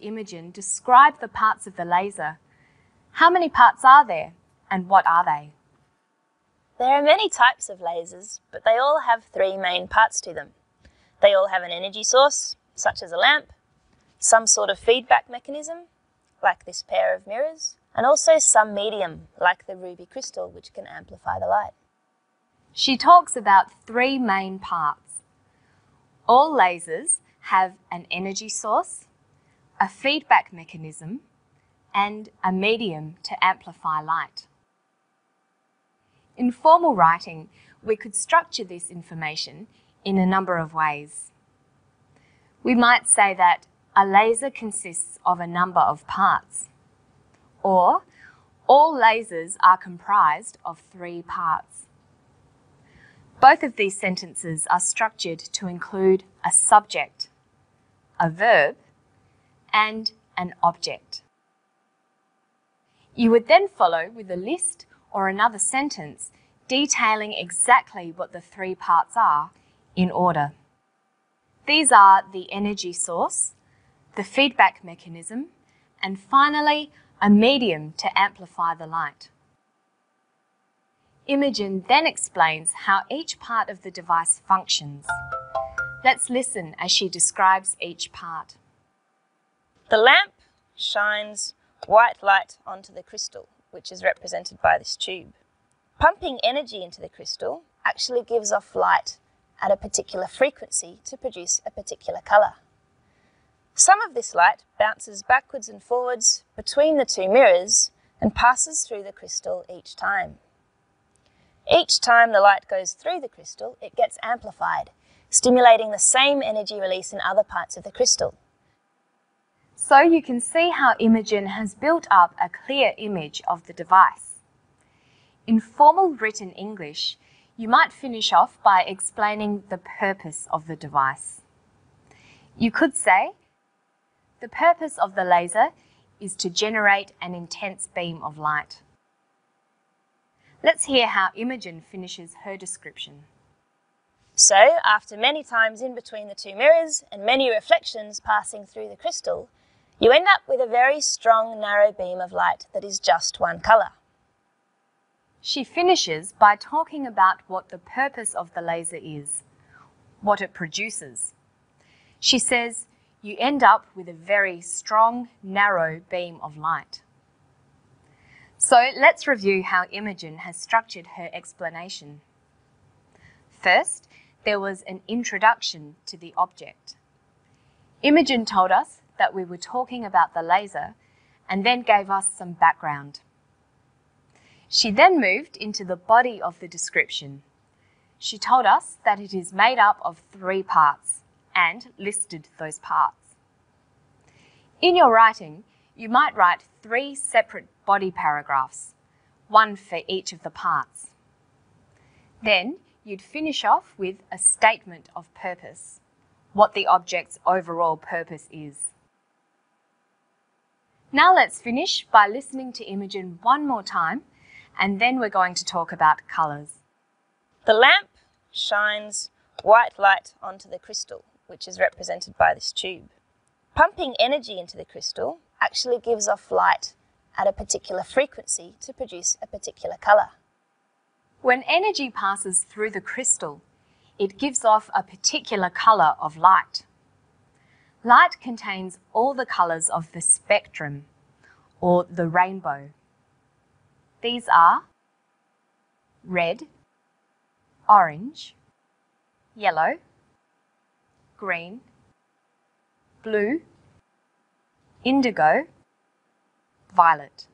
Imogen describe the parts of the laser. How many parts are there, and what are they? There are many types of lasers, but they all have three main parts to them. They all have an energy source, such as a lamp, some sort of feedback mechanism, like this pair of mirrors, and also some medium, like the ruby crystal, which can amplify the light. She talks about three main parts. All lasers have an energy source, a feedback mechanism, and a medium to amplify light. In formal writing, we could structure this information in a number of ways. We might say that a laser consists of a number of parts, or all lasers are comprised of three parts. Both of these sentences are structured to include a subject, a verb, and an object. You would then follow with a list or another sentence detailing exactly what the three parts are in order. These are the energy source, the feedback mechanism, and finally, a medium to amplify the light. Imogen then explains how each part of the device functions. Let's listen as she describes each part. The lamp shines white light onto the crystal, which is represented by this tube. Pumping energy into the crystal actually gives off light at a particular frequency to produce a particular colour. Some of this light bounces backwards and forwards between the two mirrors and passes through the crystal each time. Each time the light goes through the crystal, it gets amplified, stimulating the same energy release in other parts of the crystal. So you can see how Imogen has built up a clear image of the device. In formal written English, you might finish off by explaining the purpose of the device. You could say, the purpose of the laser is to generate an intense beam of light. Let's hear how Imogen finishes her description. So, after many times in between the two mirrors and many reflections passing through the crystal, you end up with a very strong, narrow beam of light that is just one colour. She finishes by talking about what the purpose of the laser is, what it produces. She says, you end up with a very strong, narrow beam of light. So let's review how Imogen has structured her explanation. First, there was an introduction to the object. Imogen told us that we were talking about the laser and then gave us some background. She then moved into the body of the description. She told us that it is made up of three parts and listed those parts. In your writing, you might write three separate body paragraphs, one for each of the parts. Then you'd finish off with a statement of purpose, what the object's overall purpose is. Now let's finish by listening to Imogen one more time, and then we're going to talk about colours. The lamp shines white light onto the crystal, which is represented by this tube. Pumping energy into the crystal actually gives off light at a particular frequency to produce a particular colour. When energy passes through the crystal, it gives off a particular colour of light. Light contains all the colours of the spectrum, or the rainbow. These are red, orange, yellow, green, blue, indigo, violet.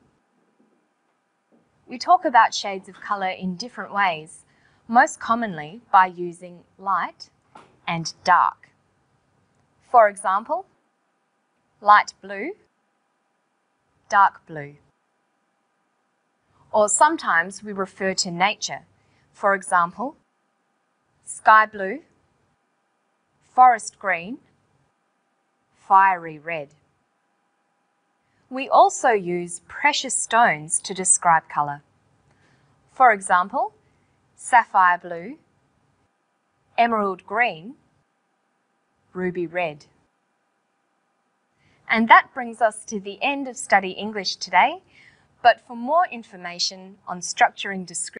We talk about shades of colour in different ways, most commonly by using light and dark. For example, light blue, dark blue. Or sometimes we refer to nature. For example, sky blue, forest green, fiery red. We also use precious stones to describe colour. For example, sapphire blue, emerald green, ruby red. And that brings us to the end of Study English today. But for more information on structuring description,